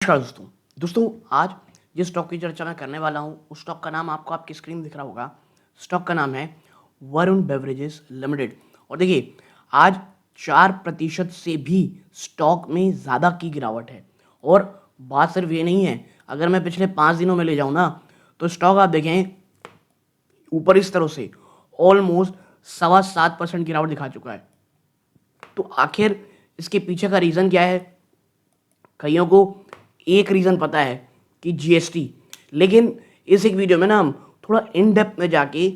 नमस्कार दोस्तों आज जिस स्टॉक की चर्चा मैं करने वाला हूँ उस स्टॉक का नाम आपको आपकी स्क्रीन दिख रहा होगा। स्टॉक का नाम है वरुण बेवरेजेस लिमिटेड। और देखिए आज 4% से भी स्टॉक में ज़्यादा की गिरावट है। और बात सिर्फ ये नहीं है, अगर मैं पिछले 5 दिनों में ले जाऊँ ना तो स्टॉक आप देखें ऊपर इस तरह से ऑलमोस्ट 7.25% गिरावट दिखा चुका है। तो आखिर इसके पीछे का रीज़न क्या है? कईयों को एक रीज़न पता है कि जीएसटी, लेकिन इस एक वीडियो में ना हम थोड़ा इन डेप्थ में जाके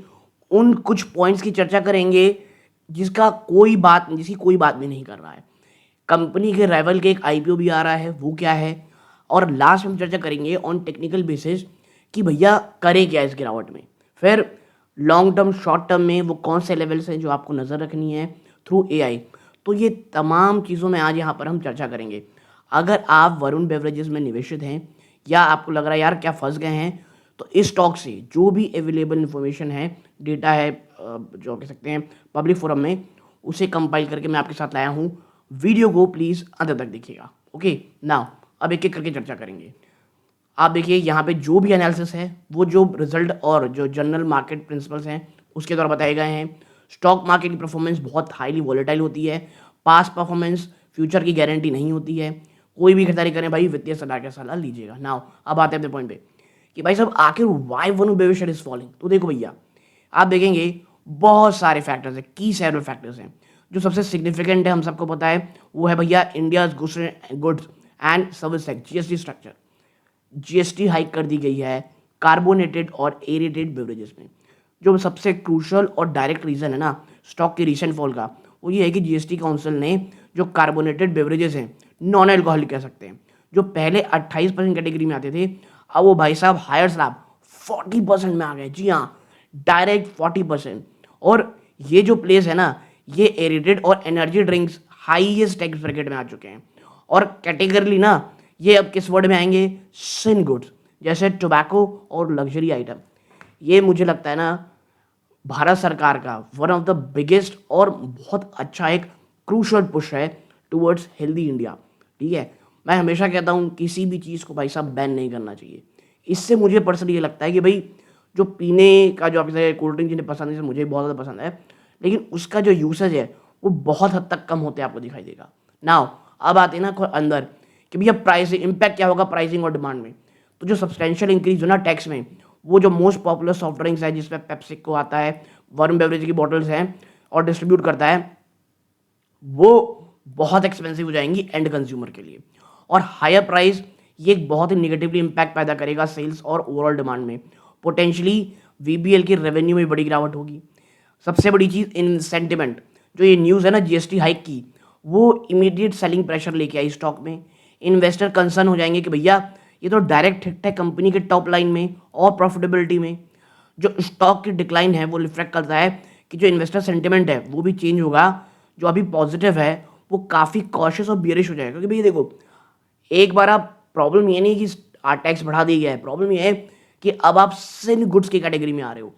उन कुछ पॉइंट्स की चर्चा करेंगे जिसकी कोई बात भी नहीं कर रहा है। कंपनी के राइवल के एक आईपीओ भी आ रहा है, वो क्या है, और लास्ट में हम चर्चा करेंगे ऑन टेक्निकल बेसिस कि भैया करे क्या इस गिरावट में। फिर लॉन्ग टर्म शॉर्ट टर्म में वो कौन से लेवल्स हैं जो आपको नज़र रखनी है थ्रू एआई। तो ये तमाम चीज़ों में आज यहाँ पर हम चर्चा करेंगे। अगर आप वरुण बेवरेजेस में निवेशित हैं या आपको लग रहा है यार क्या फंस गए हैं, तो इस स्टॉक से जो भी अवेलेबल इन्फॉर्मेशन है, डेटा है, जो कह सकते हैं पब्लिक फोरम में, उसे कंपाइल करके मैं आपके साथ लाया हूँ। वीडियो को प्लीज़ अंत तक देखिएगा। ओके नाउ अब एक एक करके चर्चा करेंगे। आप देखिए यहाँ पे जो भी एनालिसिस है वो जो रिजल्ट और जो जनरल मार्केट प्रिंसिपल्स हैं उसके द्वारा बताए गए हैं। स्टॉक मार्केट की परफॉर्मेंस बहुत हाईली वॉलेटाइल होती है। पास्ट परफॉर्मेंस फ्यूचर की गारंटी नहीं होती है। कोई भी खरीदारी करें भाई वित्तीय सलाह के सलाह लीजिएगा। नाउ अब आते हैं अपने पॉइंट पे कि भाई साहब आखिर why Varun Beverages is falling. तो देखो भैया आप देखेंगे बहुत सारे फैक्टर्स हैं, की सेवरल फैक्टर्स हैं। जो सबसे सिग्निफिकेंट है हम सबको पता है वो है भैया India goods and service tax GST structure. GST hike कर दी गई है कार्बोनेटेड और एरेटेड बेवरेजेस में। जो सबसे क्रूशल और डायरेक्ट रीज़न है ना स्टॉक के रिसेंट फॉल का, वो ये है कि जीएसटी काउंसिल ने जो कार्बोनेटेड बेवरेजेस हैं, नॉन अल्कोहलिक कह सकते हैं, जो पहले 28% कैटेगरी में आते थे, अब वो भाई साहब हायर स्लैब 40% में आ गए। जी हाँ, डायरेक्ट 40%। और ये जो प्लेस है ना, ये एरेटेड और energy drinks highest tax bracket में आ चुके हैं। और कैटेगरली ना ये अब किस वर्ड में आएंगे? सिन गुड्स, जैसे टोबैको और लग्जरी आइटम। ये मुझे लगता है ना भारत सरकार का वन ऑफ द बिगेस्ट और बहुत अच्छा एक क्रूशल पुश है टुवर्ड्स हेल्दी इंडिया। ठीक है, मैं हमेशा कहता हूँ किसी भी चीज़ को भाई साहब बैन नहीं करना चाहिए। इससे मुझे पर्सनली ये लगता है कि भाई जो पीने का जो आपसे कोल्ड ड्रिंक जिन्हें पसंद है, जैसे मुझे बहुत ज़्यादा पसंद है, लेकिन उसका जो यूसेज है वो बहुत हद तक कम होते आपको दिखाई देगा। नाउ अब आते हैं ना अंदर कि भैया प्राइसिंग इम्पैक्ट क्या होगा प्राइसिंग और डिमांड में। तो जो सब्सटेंशियल इंक्रीज हो ना टैक्स में, वो जो मोस्ट पॉपुलर सॉफ्ट ड्रिंक्स है जिसमें पेप्सिको आता है, वरुण बेवरेज की बॉटल्स हैं और डिस्ट्रीब्यूट करता है, वो बहुत एक्सपेंसिव हो जाएंगी एंड कंज्यूमर के लिए। और हायर प्राइस ये एक बहुत ही निगेटिवली इम्पैक्ट पैदा करेगा सेल्स और ओवरऑल डिमांड में। पोटेंशियली वीबीएल की रेवेन्यू में बड़ी गिरावट होगी। सबसे बड़ी चीज़ इन सेंटिमेंट, जो ये न्यूज़ है ना जीएसटी हाइक की, वो इमीडिएट सेलिंग प्रेशर लेके आई स्टॉक में। इन्वेस्टर कंसर्न हो जाएंगे कि भैया ये तो डायरेक्ट हिट है कंपनी के टॉप लाइन में और प्रॉफिटेबिलिटी में। जो स्टॉक की डिक्लाइन है वो रिफ्लेक्ट करता है कि जो इन्वेस्टर सेंटिमेंट है वो भी चेंज होगा। जो अभी पॉजिटिव है वो काफ़ी कॉशियस और बियरिश हो जाएगा। क्योंकि भैया देखो एक बार आप प्रॉब्लम ये नहीं कि टैक्स बढ़ा दिया गया है, प्रॉब्लम ये है कि अब आप सिन गुड्स की कैटेगरी में आ रहे हो।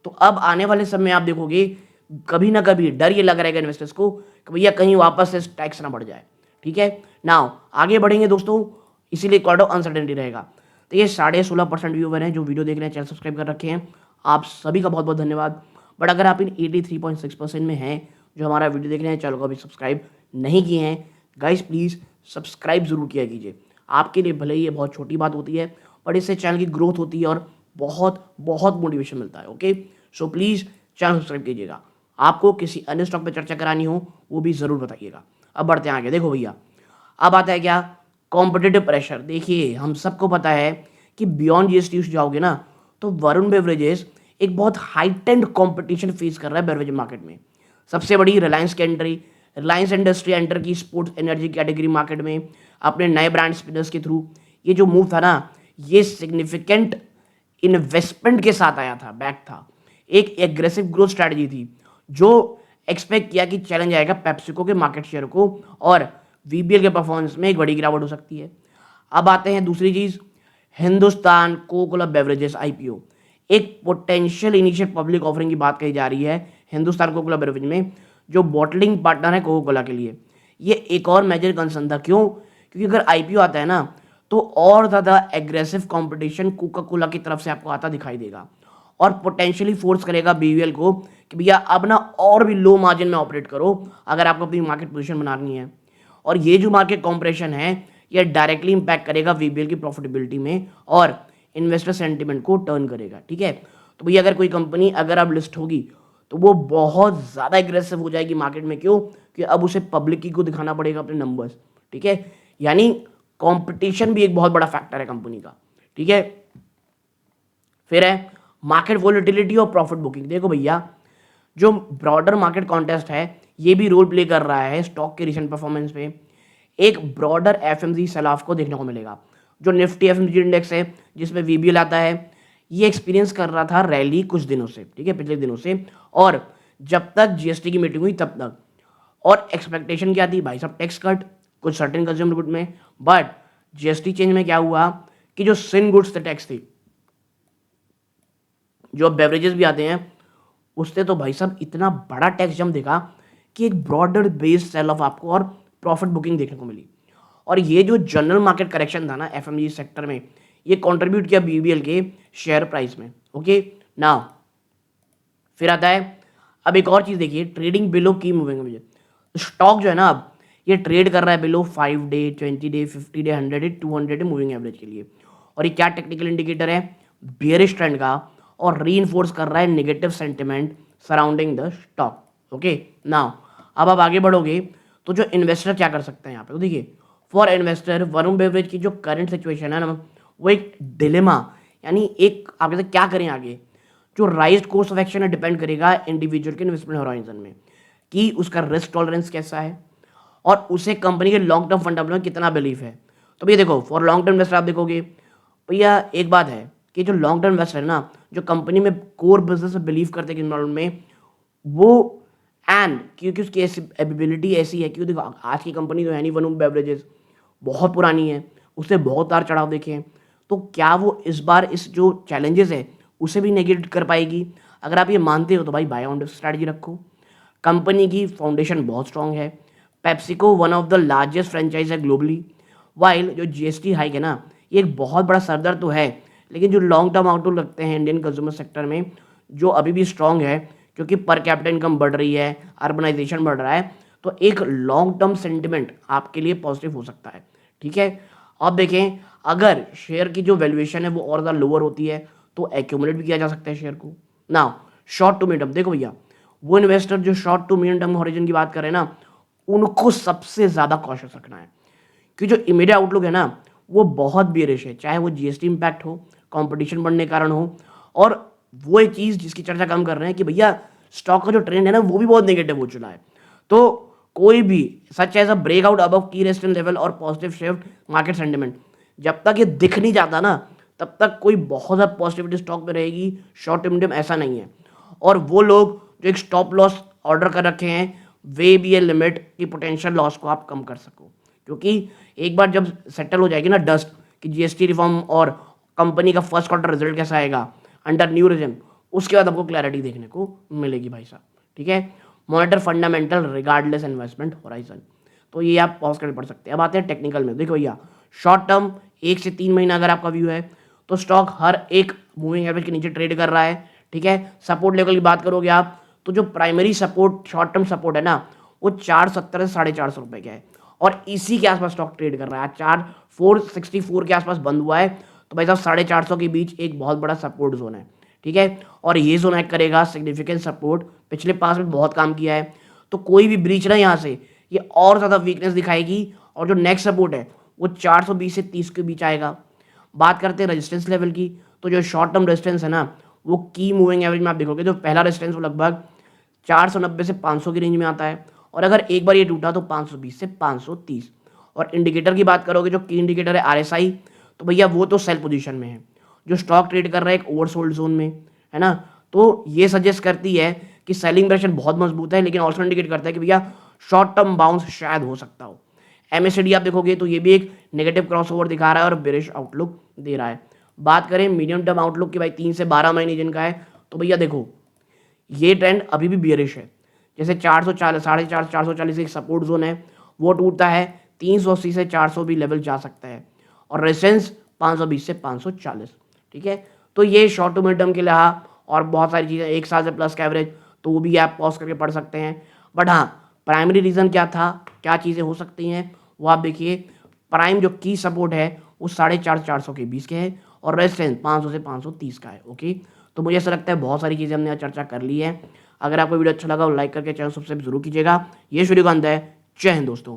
तो अब आने वाले समय आप देखोगे कभी ना कभी डर ये लग रहेगा इन्वेस्टर्स को कि भैया कहीं वापस से टैक्स ना बढ़ जाए। ठीक है, नाउ आगे बढ़ेंगे दोस्तों, इसीलिए क्वार्ट ऑफ अनसर्टेनिटी रहेगा। तो ये 16.5% व्यूवर हैं जो वीडियो देख रहे हैं, चैनल सब्सक्राइब कर रखे हैं, आप सभी का बहुत बहुत धन्यवाद। बट अगर आप इन 83.6% में हैं जो हमारा वीडियो देख रहे हैं, चैनल को अभी सब्सक्राइब नहीं किए हैं, गाइस प्लीज़ सब्सक्राइब जरूर किया कीजिए। आपके लिए भले ही ये बहुत छोटी बात होती है, बट इससे चैनल की ग्रोथ होती है और बहुत बहुत मोटिवेशन मिलता है। Okay, so please channel subscribe कीजिएगा। आपको किसी अन्य स्टॉक पर चर्चा करानी हो वो भी ज़रूर बताइएगा। अब बढ़ते हैं आगे। देखो भैया अब आता है क्या? Competitive pressure. देखिए हम सबको पता है कि बियॉन्ड जीएसटी जाओगे ना तो वरुण बेवरेजेस एक बहुत हाइटेंड कंपटीशन फेस कर रहा है बेवरेज मार्केट में। सबसे बड़ी रिलायंस की एंट्री, रिलायंस इंडस्ट्री एंटर की स्पोर्ट्स एनर्जी कैटेगरी मार्केट में अपने नए ब्रांड स्पिनर्स के थ्रू। ये जो मूव था ना ये सिग्निफिकेंट इन्वेस्टमेंट के साथ आया था, बैक था, एक एग्रेसिव ग्रोथ स्ट्रैटेजी थी जो एक्सपेक्ट किया कि चैलेंज आएगा पेप्सिको के मार्केट शेयर को और वीबीएल के परफॉर्मेंस में एक बड़ी गिरावट हो सकती है। अब आते हैं दूसरी चीज़, Hindustan Coca Cola beverages IPO. एक पोटेंशियल इनिशियल पब्लिक ऑफरिंग की बात कही जा रही है हिंदुस्तान कोको कोला बेवरेज में, जो बॉटलिंग पार्टनर है कोको कोला के लिए। ये एक और मेजर कंसर्न था। क्यों? क्योंकि अगर आईपीओ आता है ना तो और ज़्यादा एग्रेसिव कंपटीशन कोका कोला की तरफ से आपको आता दिखाई देगा और पोटेंशियली फोर्स करेगा बीवीएल को कि भैया अब ना और भी लो मार्जिन में ऑपरेट करो अगर आपको अपनी मार्केट पोजीशन बनानी है। और ये जो मार्केट कॉम्प्रेशन है ये डायरेक्टली इंपैक्ट करेगा वीबीएल की प्रॉफिटेबिलिटी में और इन्वेस्टर सेंटिमेंट को टर्न करेगा। ठीक है, तो भैया अगर कोई कंपनी अगर अब लिस्ट होगी तो वो बहुत ज़्यादा एग्रेसिव हो जाएगी मार्केट में। क्यों? कि अब उसे पब्लिक की को दिखाना पड़ेगा अपने नंबर्स। ठीक है, यानी कंपटीशन भी एक बहुत बड़ा फैक्टर है कंपनी का। ठीक है, फिर है मार्केट वोलेटिलिटी और प्रॉफिट बुकिंग। देखो भैया जो ब्रॉडर मार्केट कॉन्टेस्ट है ये भी रोल प्ले कर रहा है स्टॉक के रिसेंट परफॉर्मेंस पे। एक ब्रॉडर एफएमजी सैलाब को देखने को मिलेगा। जो निफ्टी एफएमजी इंडेक्स है जिसमें वीबीएल आता है ये एक्सपीरियंस कर रहा था रैली कुछ दिनों से। ठीक है, पिछले दिनों से, और जब तक जीएसटी की मीटिंग हुई तब तक। और एक्सपेक्टेशन क्या थी भाई साहब? टैक्स कट कुछ सर्टेन कंज्यूमर गुड में, बट जीएसटी चेंज में क्या हुआ कि जो सिन गुड्स थे टैक्स थी, जो बेवरेजेस भी आते हैं उससे तो भाई साहब इतना बड़ा टैक्स जम देखा कि एक ब्रॉडर बेस्ड सेल ऑफ आपको और प्रॉफिट बुकिंग देखने को मिली। और ये जो जनरल मार्केट करेक्शन था ना एफएमजी सेक्टर में ये कंट्रीब्यूट किया बीबीएल के शेयर प्राइस में। ओके, नाउ फिर आता है अब एक और चीज़ देखिए, ट्रेडिंग बिलो की मूविंग एवरेज। स्टॉक जो है ना अब ये ट्रेड कर रहा है below 5 day 20 day 50 day 100 day 200 day moving average के लिए। और ये क्या टेक्निकल इंडिकेटर है? बियरिश ट्रेंड का, और रीइंफोर्स कर रहा है negative sentiment surrounding the stock. Okay, now अब आप आगे बढ़ोगे तो जो इन्वेस्टर क्या कर सकते हैं यहाँ पे, तो देखिए फॉर इन्वेस्टर वरुण बेवरेज की जो करंट सिचुएशन है ना वो एक डिलेमा, यानी एक आप कहते क्या करें आगे। जो राइज कोर्स ऑफ एक्शन है डिपेंड करेगा इंडिविजुअल के इन्वेस्टमेंट होराइजन में कि उसका रिस्क टॉलरेंस कैसा है और उसे कंपनी के लॉन्ग टर्म फंडामेंटल में कितना बिलीफ है। तो भैया देखो फॉर लॉन्ग टर्म इन्वेस्टर आप देखोगे भैया एक बात है कि जो लॉन्ग टर्म इन्वेस्टर है ना जो कंपनी में कोर बिजनेस में बिलीव करते हैं में वो एंड क्योंकि उसकी एबिलिटी ऐसी है, क्योंकि देखो आज की कंपनी तो है नहीं वरुण बेवरेजेस, बहुत पुरानी है, उससे बहुत उतार चढ़ाव देखे हैं, तो क्या वो इस बार इस जो चैलेंजेस है उसे भी नेगेट कर पाएगी? अगर आप ये मानते हो तो भाई बाय ऑन डिप स्ट्रैटेजी रखो। कंपनी की फाउंडेशन बहुत स्ट्रांग है, PepsiCo one of the largest franchise है ग्लोबली। वाइल जो जीएसटी हाइक है ना ये एक बहुत बड़ा सरदर्द तो है, लेकिन जो लॉन्ग टर्म आउटलुक लगते हैं इंडियन कंज्यूमर सेक्टर में जो अभी भी स्ट्रांग है क्योंकि पर कैपिटा इनकम बढ़ रही है, अर्बनाइजेशन बढ़ रहा है, तो एक लॉन्ग टर्म सेंटिमेंट आपके लिए पॉजिटिव हो सकता है। ठीक है, अब देखें अगर शेयर की जो वैल्यूएशन है वो और ज़्यादा लोअर होती है तो एक्यूमुलेट भी किया जा सकता है शेयर को। नाउ शॉर्ट टू मीडियम, देखो भैया वो इन्वेस्टर जो short to medium term horizon की बात कर रहे हैं ना उनको सबसे ज़्यादा कॉशियस रखना है, क्योंकि जो इमीडिएट आउटलुक है ना वो बहुत बेरिश है, चाहे वो जीएसटी इंपैक्ट हो, कंपटीशन बढ़ने के कारण हो, और वो एक चीज़ जिसकी चर्चा कम कर रहे हैं कि भैया स्टॉक का जो ट्रेंड है ना वो भी बहुत नेगेटिव हो चुका है। तो कोई भी such as a breakout above की रेजिस्टेंस लेवल और पॉजिटिव शिफ्ट मार्केट सेंटिमेंट जब तक ये दिख नहीं जाता ना तब तक कोई बहुत ज़्यादा पॉजिटिविटी स्टॉक में रहेगी। शॉर्ट टर्म मीडियम ऐसा नहीं है, और वो लोग जो एक स्टॉप लॉस ऑर्डर कर रखे हैं वे भी ये लिमिट की पोटेंशियल लॉस को आप कम कर सको, क्योंकि एक बार जब सेटल हो जाएगी ना डस्ट कि जीएसटी रिफॉर्म और कंपनी का फर्स्ट क्वार्टर रिजल्ट कैसा आएगा अंडर न्यू रिजिम, उसके बाद आपको क्लैरिटी देखने को मिलेगी भाई साहब। ठीक है, monitor fundamental regardless investment horizon, तो ये आप पॉज करके पढ़ सकते हैं। अब आते हैं टेक्निकल में। देखो भैया शॉर्ट टर्म 1 से 3 महीना अगर आपका व्यू है तो स्टॉक हर एक मूविंग एवरेज के नीचे ट्रेड कर रहा है। ठीक है, सपोर्ट लेवल की बात करोगे आप तो जो primary support short term support है ना वो 470 से 450 रुपये का है, और इसी के आसपास स्टॉक ट्रेड कर रहा है। 464 के आसपास बंद हुआ है, तो भाई साहब 450 के बीच एक बहुत बड़ा सपोर्ट जोन है। ठीक है, और ये जोन एक्ट करेगा सिग्निफिकेंट सपोर्ट, पिछले 5 में बहुत काम किया है, तो कोई भी ब्रीच ना यहाँ से ये और ज़्यादा वीकनेस दिखाएगी, और जो नेक्स्ट सपोर्ट है वो 420 से 30 के बीच आएगा। बात करते हैं रेजिस्टेंस लेवल की, तो जो शॉर्ट टर्म रेजिस्टेंस है ना वो की मूविंग एवरेज में आप देखोगे तो पहला रेजिस्टेंस वो लगभग 490 से 500 की रेंज में आता है, और अगर एक बार ये टूटा तो 520 से 530। और इंडिकेटर की बात करोगे जो की इंडिकेटर है आरएसआई, तो भैया वो तो सेल पोजीशन में है, जो स्टॉक ट्रेड कर रहा है एक ओवरसोल्ड जोन में, है ना, तो ये सजेस्ट करती है कि सेलिंग प्रेशर बहुत मजबूत है, लेकिन ऑल्सो इंडिकेट करता है कि भैया शॉर्ट टर्म बाउंस शायद हो सकता हो। एमएससीडी आप देखोगे तो ये भी एक नेगेटिव क्रॉसओवर दिखा रहा है और बेरिश आउटलुक दे रहा है। बात करें मीडियम टर्म आउटलुक की भाई 3 से 12 महीने जिनका है, तो भैया देखो ये ट्रेंड अभी भी बियरिश है। जैसे 440 450 440 एक सपोर्ट जोन है वो टूटता है 380 से 400 भी लेवल जा सकता है, और रेजिस्टेंस 520 से 540। ठीक है, तो ये शॉर्ट टू मिड टर्म के लिए रहा। और बहुत सारी चीज़ें 1 साल से प्लस का एवरेज, तो वो भी आप पॉज करके पढ़ सकते हैं। बट हाँ, प्राइमरी रीज़न क्या था, क्या चीज़ें हो सकती हैं, वो आप देखिए। प्राइम जो की सपोर्ट है वो 450 के बीच के है और रेजिस्टेंस 500 से 530 का है। ओके, तो मुझे ऐसा लगता है बहुत सारी चीज़ें हमने यहाँ चर्चा कर ली है। अगर आपको वीडियो अच्छा लगा तो लाइक करके चैनल सब्सक्राइब जरूर कीजिएगा। ये सूर्यकांत है। जय हिंद दोस्तों।